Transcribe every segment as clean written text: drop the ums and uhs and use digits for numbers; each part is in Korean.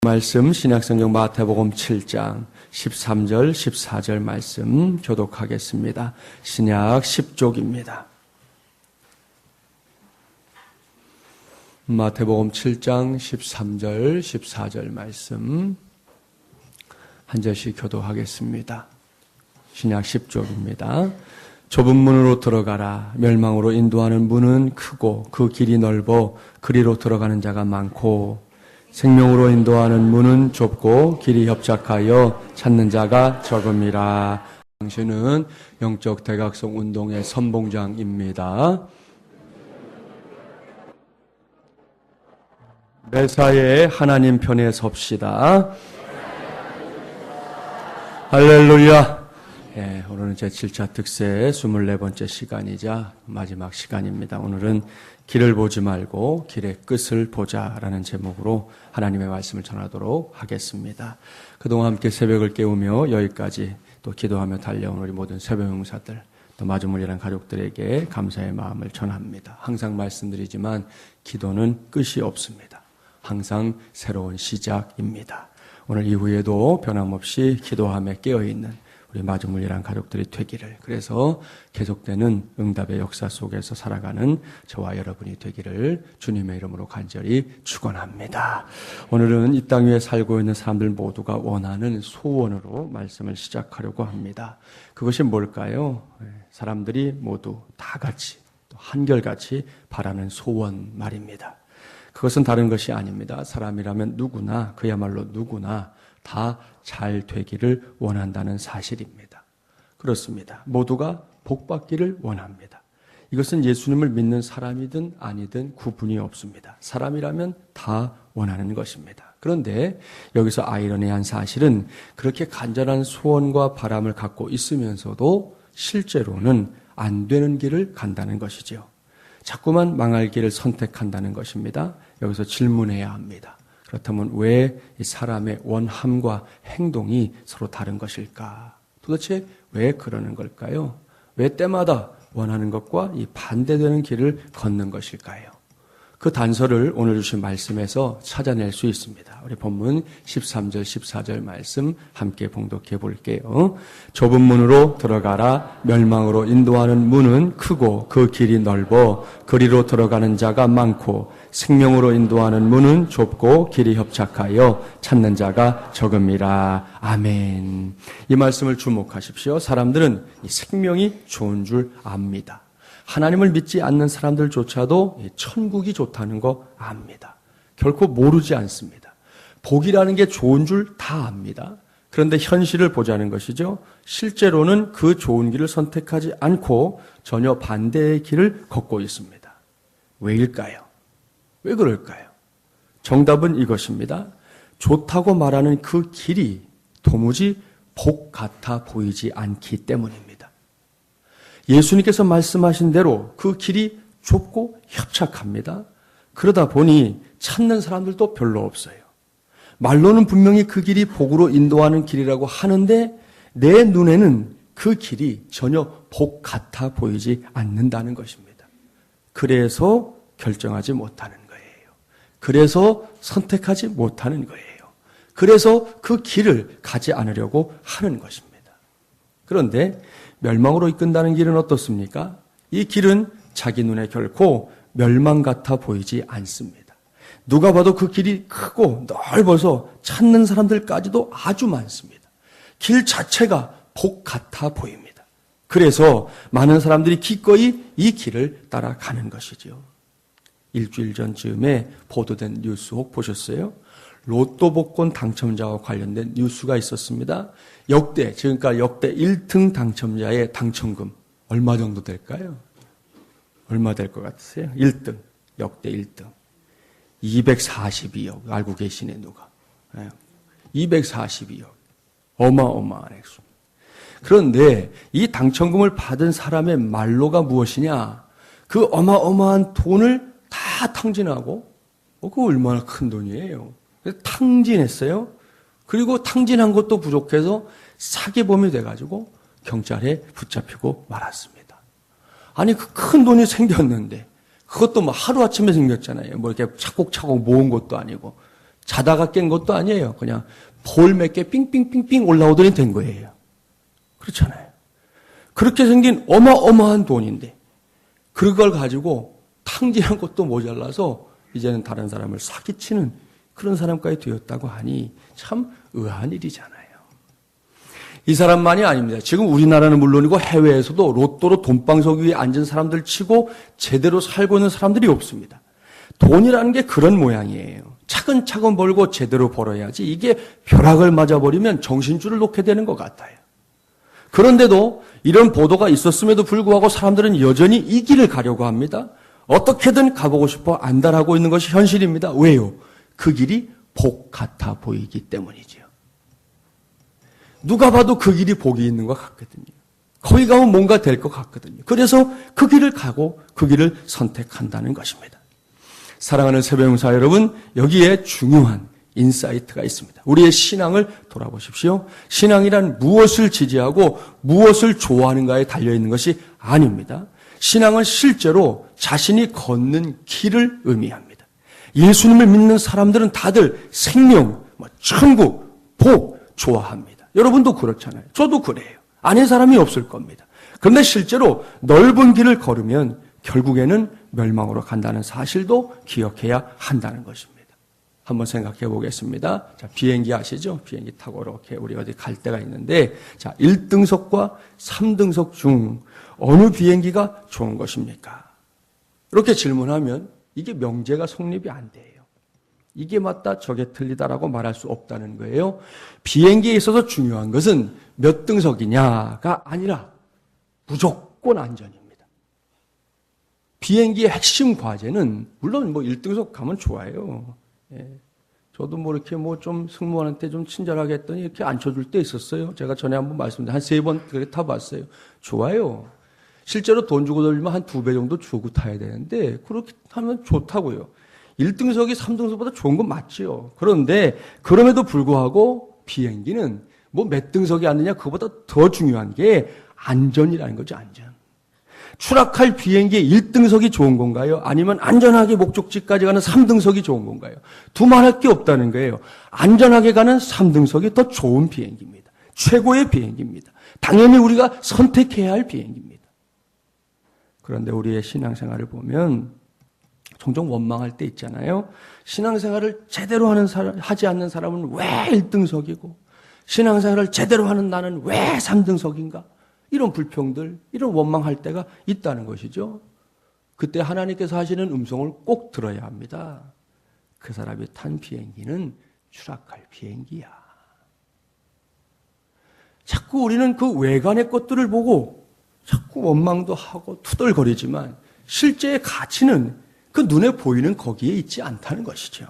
말씀 신약성경 마태복음 7장 13절 14절 말씀 교독하겠습니다. 신약 10쪽입니다. 마태복음 7장 13절 14절 말씀 한 절씩 교독하겠습니다. 신약 10쪽입니다. 좁은 문으로 들어가라. 멸망으로 인도하는 문은 크고 그 길이 넓어 그리로 들어가는 자가 많고 생명으로 인도하는 문은 좁고 길이 협착하여 찾는 자가 적음이라. 당신은 영적 대각성 운동의 선봉장입니다. 매사에 하나님 편에 섭시다. 할렐루야. 예, 오늘은 제7차 특세 24번째 시간이자 마지막 시간입니다. 오늘은 길을 보지 말고 길의 끝을 보자라는 제목으로 하나님의 말씀을 전하도록 하겠습니다. 그동안 함께 새벽을 깨우며 여기까지 또 기도하며 달려온 우리 모든 새벽 용사들, 또 마주물이란 가족들에게 감사의 마음을 전합니다. 항상 말씀드리지만 기도는 끝이 없습니다. 항상 새로운 시작입니다. 오늘 이후에도 변함없이 기도하며 깨어있는 우리 마주물이란 가족들이 되기를, 그래서 계속되는 응답의 역사 속에서 살아가는 저와 여러분이 되기를 주님의 이름으로 간절히 축원합니다. 오늘은 이 땅 위에 살고 있는 사람들 모두가 원하는 소원으로 말씀을 시작하려고 합니다. 그것이 뭘까요? 사람들이 모두 다 같이 또 한결같이 바라는 소원 말입니다. 그것은 다른 것이 아닙니다. 사람이라면 누구나, 그야말로 누구나 다 잘 되기를 원한다는 사실입니다. 그렇습니다. 모두가 복받기를 원합니다. 이것은 예수님을 믿는 사람이든 아니든 구분이 없습니다. 사람이라면 다 원하는 것입니다. 그런데 여기서 아이러니한 사실은 그렇게 간절한 소원과 바람을 갖고 있으면서도 실제로는 안 되는 길을 간다는 것이죠. 자꾸만 망할 길을 선택한다는 것입니다. 여기서 질문해야 합니다. 그렇다면 왜 이 사람의 원함과 행동이 서로 다른 것일까? 도대체 왜 그러는 걸까요? 왜 때마다 원하는 것과 이 반대되는 길을 걷는 것일까요? 그 단서를 오늘 주신 말씀에서 찾아낼 수 있습니다. 우리 본문 13절 14절 말씀 함께 봉독해 볼게요. 좁은 문으로 들어가라. 멸망으로 인도하는 문은 크고 그 길이 넓어 그리로 들어가는 자가 많고 생명으로 인도하는 문은 좁고 길이 협착하여 찾는 자가 적음이라. 아멘. 이 말씀을 주목하십시오. 사람들은 이 생명이 좋은 줄 압니다. 하나님을 믿지 않는 사람들조차도 천국이 좋다는 거 압니다. 결코 모르지 않습니다. 복이라는 게 좋은 줄 다 압니다. 그런데 현실을 보자는 것이죠. 실제로는 그 좋은 길을 선택하지 않고 전혀 반대의 길을 걷고 있습니다. 왜일까요? 왜 그럴까요? 정답은 이것입니다. 좋다고 말하는 그 길이 도무지 복 같아 보이지 않기 때문입니다. 예수님께서 말씀하신 대로 그 길이 좁고 협착합니다. 그러다 보니 찾는 사람들도 별로 없어요. 말로는 분명히 그 길이 복으로 인도하는 길이라고 하는데 내 눈에는 그 길이 전혀 복 같아 보이지 않는다는 것입니다. 그래서 결정하지 못하는 거예요. 그래서 선택하지 못하는 거예요. 그래서 그 길을 가지 않으려고 하는 것입니다. 그런데 멸망으로 이끈다는 길은 어떻습니까? 이 길은 자기 눈에 결코 멸망 같아 보이지 않습니다. 누가 봐도 그 길이 크고 넓어서 찾는 사람들까지도 아주 많습니다. 길 자체가 복 같아 보입니다. 그래서 많은 사람들이 기꺼이 이 길을 따라가는 것이죠. 일주일 전쯤에 보도된 뉴스 혹 보셨어요? 로또 복권 당첨자와 관련된 뉴스가 있었습니다. 지금까지 역대 1등 당첨자의 당첨금 얼마 정도 될까요? 얼마 될 것 같으세요? 1등, 역대 1등. 242억, 알고 계시네, 누가. 242억. 어마어마한 액수. 그런데 이 당첨금을 받은 사람의 말로가 무엇이냐? 그 어마어마한 돈을 다 탕진하고, 그거 얼마나 큰 돈이에요. 탕진했어요. 그리고 탕진한 것도 부족해서 사기범이 돼가지고 경찰에 붙잡히고 말았습니다. 아니 그 큰 돈이 생겼는데 그것도 뭐 하루아침에 생겼잖아요. 뭐 이렇게 차곡차곡 모은 것도 아니고 자다가 깬 것도 아니에요. 그냥 볼 몇 개 삥삥삥삥 올라오더니 된 거예요. 그렇잖아요. 그렇게 생긴 어마어마한 돈인데 그걸 가지고 탕진한 것도 모자라서 이제는 다른 사람을 사기치는 그런 사람까지 되었다고 하니 참 의아한 일이잖아요. 이 사람만이 아닙니다. 지금 우리나라는 물론이고 해외에서도 로또로 돈방석 위에 앉은 사람들 치고 제대로 살고 있는 사람들이 없습니다. 돈이라는 게 그런 모양이에요. 차근차근 벌고 제대로 벌어야지 이게 벼락을 맞아버리면 정신줄을 놓게 되는 것 같아요. 그런데도 이런 보도가 있었음에도 불구하고 사람들은 여전히 이 길을 가려고 합니다. 어떻게든 가보고 싶어 안달하고 있는 것이 현실입니다. 왜요? 그 길이 복 같아 보이기 때문이죠. 누가 봐도 그 길이 복이 있는 것 같거든요. 거기 가면 뭔가 될 것 같거든요. 그래서 그 길을 가고 그 길을 선택한다는 것입니다. 사랑하는 새벽용사 여러분, 여기에 중요한 인사이트가 있습니다. 우리의 신앙을 돌아보십시오. 신앙이란 무엇을 지지하고 무엇을 좋아하는가에 달려있는 것이 아닙니다. 신앙은 실제로 자신이 걷는 길을 의미합니다. 예수님을 믿는 사람들은 다들 생명, 천국, 복 좋아합니다. 여러분도 그렇잖아요. 저도 그래요. 아닌 사람이 없을 겁니다. 그런데 실제로 넓은 길을 걸으면 결국에는 멸망으로 간다는 사실도 기억해야 한다는 것입니다. 한번 생각해 보겠습니다. 자, 비행기 아시죠? 비행기 타고 이렇게 우리 어디 갈 때가 있는데, 자, 1등석과 3등석 중 어느 비행기가 좋은 것입니까? 이렇게 질문하면 이게 명제가 성립이 안 돼요. 이게 맞다, 저게 틀리다라고 말할 수 없다는 거예요. 비행기에 있어서 중요한 것은 몇 등석이냐가 아니라 무조건 안전입니다. 비행기의 핵심 과제는 물론 1등석 가면 좋아요. 예. 저도 이렇게 좀 승무원한테 좀 친절하게 했더니 이렇게 앉혀줄 때 있었어요. 제가 전에 한번 말씀드린 한 3번 그렇게 타봤어요. 좋아요. 실제로 돈 주고 돌리면 한 2배 정도 주고 타야 되는데 그렇게 하면 좋다고요. 1등석이 3등석보다 좋은 건 맞지요. 그런데 그럼에도 불구하고 비행기는 몇 등석이 앉느냐 그거보다 더 중요한 게 안전이라는 거죠. 안전. 추락할 비행기의 1등석이 좋은 건가요? 아니면 안전하게 목적지까지 가는 3등석이 좋은 건가요? 두말할 게 없다는 거예요. 안전하게 가는 3등석이 더 좋은 비행기입니다. 최고의 비행기입니다. 당연히 우리가 선택해야 할 비행기입니다. 그런데 우리의 신앙생활을 보면 종종 원망할 때 있잖아요. 신앙생활을 제대로 하지 않는 사람은 왜 1등석이고 신앙생활을 제대로 하는 나는 왜 3등석인가? 이런 불평들, 이런 원망할 때가 있다는 것이죠. 그때 하나님께서 하시는 음성을 꼭 들어야 합니다. 그 사람이 탄 비행기는 추락할 비행기야. 자꾸 우리는 그 외관의 것들을 보고 자꾸 원망도 하고 투덜거리지만 실제의 가치는 그 눈에 보이는 거기에 있지 않다는 것이죠.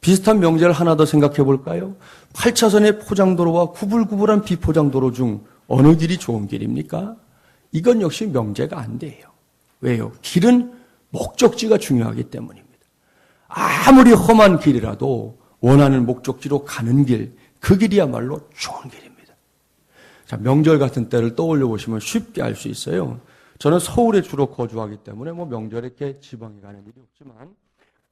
비슷한 명제를 하나 더 생각해 볼까요? 8차선의 포장도로와 구불구불한 비포장도로 중 어느 길이 좋은 길입니까? 이건 역시 명제가 안 돼요. 왜요? 길은 목적지가 중요하기 때문입니다. 아무리 험한 길이라도 원하는 목적지로 가는 길, 그 길이야말로 좋은 길입니다. 자, 명절 같은 때를 떠올려 보시면 쉽게 알 수 있어요. 저는 서울에 주로 거주하기 때문에 명절에 이렇게 지방에 가는 일이 없지만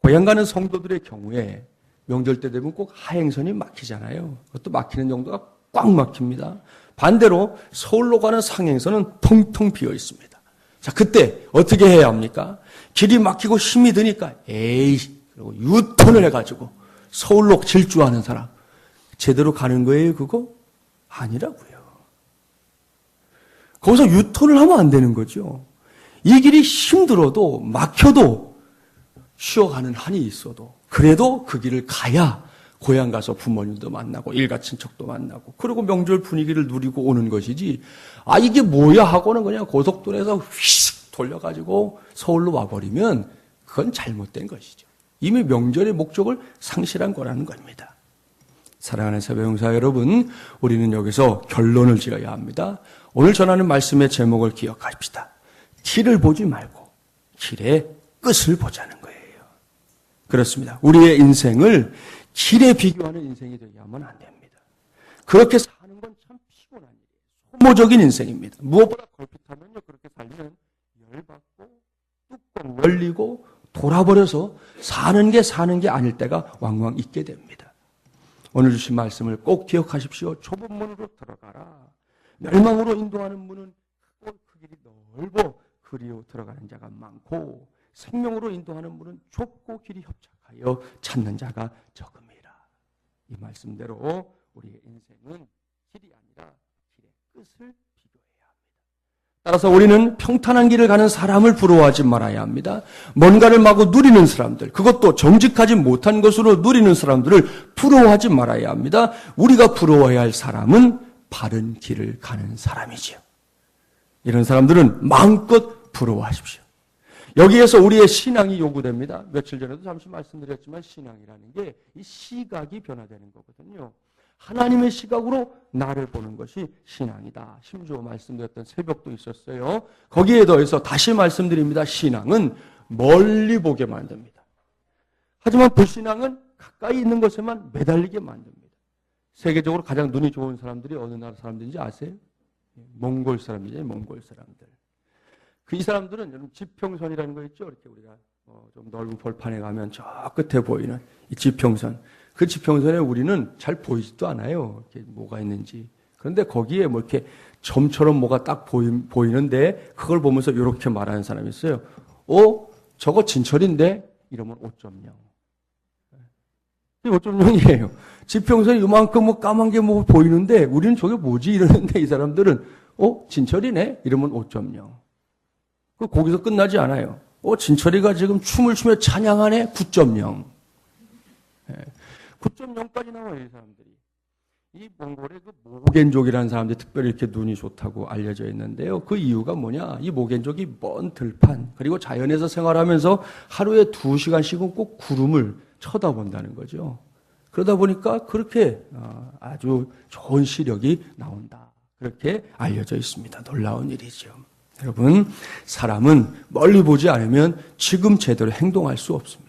고향 가는 성도들의 경우에 명절 때 되면 꼭 하행선이 막히잖아요. 그것도 막히는 정도가 꽉 막힙니다. 반대로 서울로 가는 상행선은 텅텅 비어 있습니다. 자, 그때 어떻게 해야 합니까? 길이 막히고 힘이 드니까 그리고 유턴을 해가지고 서울로 질주하는 사람 제대로 가는 거예요, 그거? 아니라고요. 거기서 유턴을 하면 안 되는 거죠. 이 길이 힘들어도 막혀도 쉬어가는 한이 있어도 그래도 그 길을 가야 고향 가서 부모님도 만나고 일가 친척도 만나고 그리고 명절 분위기를 누리고 오는 것이지 이게 뭐야 하고는 그냥 고속도로에서 휙 돌려가지고 서울로 와버리면 그건 잘못된 것이죠. 이미 명절의 목적을 상실한 거라는 겁니다. 사랑하는 새벽용사 여러분, 우리는 여기서 결론을 지어야 합니다. 오늘 전하는 말씀의 제목을 기억합시다. 길을 보지 말고 길의 끝을 보자는 거예요. 그렇습니다. 우리의 인생을 길에 비교하는 인생이 되게 하면 안 됩니다. 그렇게 사는 건 참 피곤한 일이에요. 소모적인 인생입니다. 무엇보다 걸핏하면요, 그렇게 살면 열받고 뚜껑 열리고 돌아버려서 사는 게 아닐 때가 왕왕 있게 됩니다. 오늘 주신 말씀을 꼭 기억하십시오. 좁은 문으로 들어가라. 멸망으로 인도하는 문은 크고 그 길이 넓어 그리로 들어가는 자가 많고 생명으로 인도하는 문은 좁고 길이 협착하여 찾는 자가 적음이라. 이 말씀대로 우리의 인생은 길이 아니라 길의 끝을 비교해야 합니다. 따라서 우리는 평탄한 길을 가는 사람을 부러워하지 말아야 합니다. 뭔가를 마구 누리는 사람들, 그것도 정직하지 못한 것으로 누리는 사람들을 부러워하지 말아야 합니다. 우리가 부러워해야 할 사람은 바른 길을 가는 사람이지요. 이런 사람들은 마음껏 부러워하십시오. 여기에서 우리의 신앙이 요구됩니다. 며칠 전에도 잠시 말씀드렸지만 신앙이라는 게 이 시각이 변화되는 거거든요. 하나님의 시각으로 나를 보는 것이 신앙이다. 심지어 말씀드렸던 새벽도 있었어요. 거기에 더해서 다시 말씀드립니다. 신앙은 멀리 보게 만듭니다. 하지만 불신앙은 가까이 있는 것에만 매달리게 만듭니다. 세계적으로 가장 눈이 좋은 사람들이 어느 나라 사람들인지 아세요? 몽골 사람이죠. 몽골 사람들. 이 사람들은 여러분 지평선이라는 거 있죠. 이렇게 우리가 좀 넓은 벌판에 가면 저 끝에 보이는 이 지평선. 그 지평선에 우리는 잘 보이지도 않아요. 이렇게 뭐가 있는지. 그런데 거기에 뭐 이렇게 점처럼 뭐가 딱 보이는데 그걸 보면서 이렇게 말하는 사람이 있어요. 저거 진철인데? 이러면 5.0. 이게 5.0이에요. 지평선이 이만큼 뭐 까만 게 뭐 보이는데 우리는 저게 뭐지? 이러는데 이 사람들은 진철이네? 이러면 5.0. 거기서 끝나지 않아요. 진철이가 지금 춤을 추며 찬양하네? 9.0. 9.0까지 나와요, 이 사람들이. 이 몽골의 그 모겐족이라는 사람들이 특별히 이렇게 눈이 좋다고 알려져 있는데요. 그 이유가 뭐냐? 이 모겐족이 먼 들판, 그리고 자연에서 생활하면서 하루에 2시간씩은 꼭 구름을 쳐다본다는 거죠. 그러다 보니까 그렇게 아주 좋은 시력이 나온다. 그렇게 알려져 있습니다. 놀라운 일이죠. 여러분, 사람은 멀리 보지 않으면 지금 제대로 행동할 수 없습니다.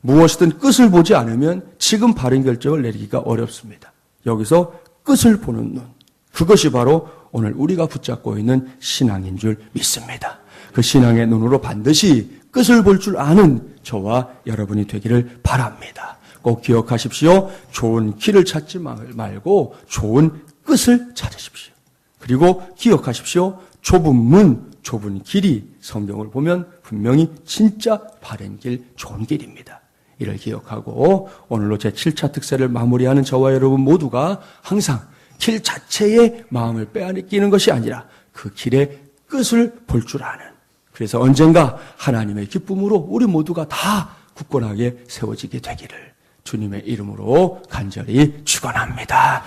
무엇이든 끝을 보지 않으면 지금 바른 결정을 내리기가 어렵습니다. 여기서 끝을 보는 눈, 그것이 바로 오늘 우리가 붙잡고 있는 신앙인 줄 믿습니다. 그 신앙의 눈으로 반드시 끝을 볼 줄 아는 저와 여러분이 되기를 바랍니다. 꼭 기억하십시오. 좋은 길을 찾지 말고 좋은 끝을 찾으십시오. 그리고 기억하십시오. 좁은 문, 좁은 길이 성경을 보면 분명히 진짜 바른 길, 좋은 길입니다. 이를 기억하고 오늘로 제7차 특세를 마무리하는 저와 여러분 모두가 항상 길 자체에 마음을 빼앗기는 것이 아니라 그 길의 끝을 볼 줄 아는, 그래서 언젠가 하나님의 기쁨으로 우리 모두가 다 굳건하게 세워지게 되기를 주님의 이름으로 간절히 축원합니다.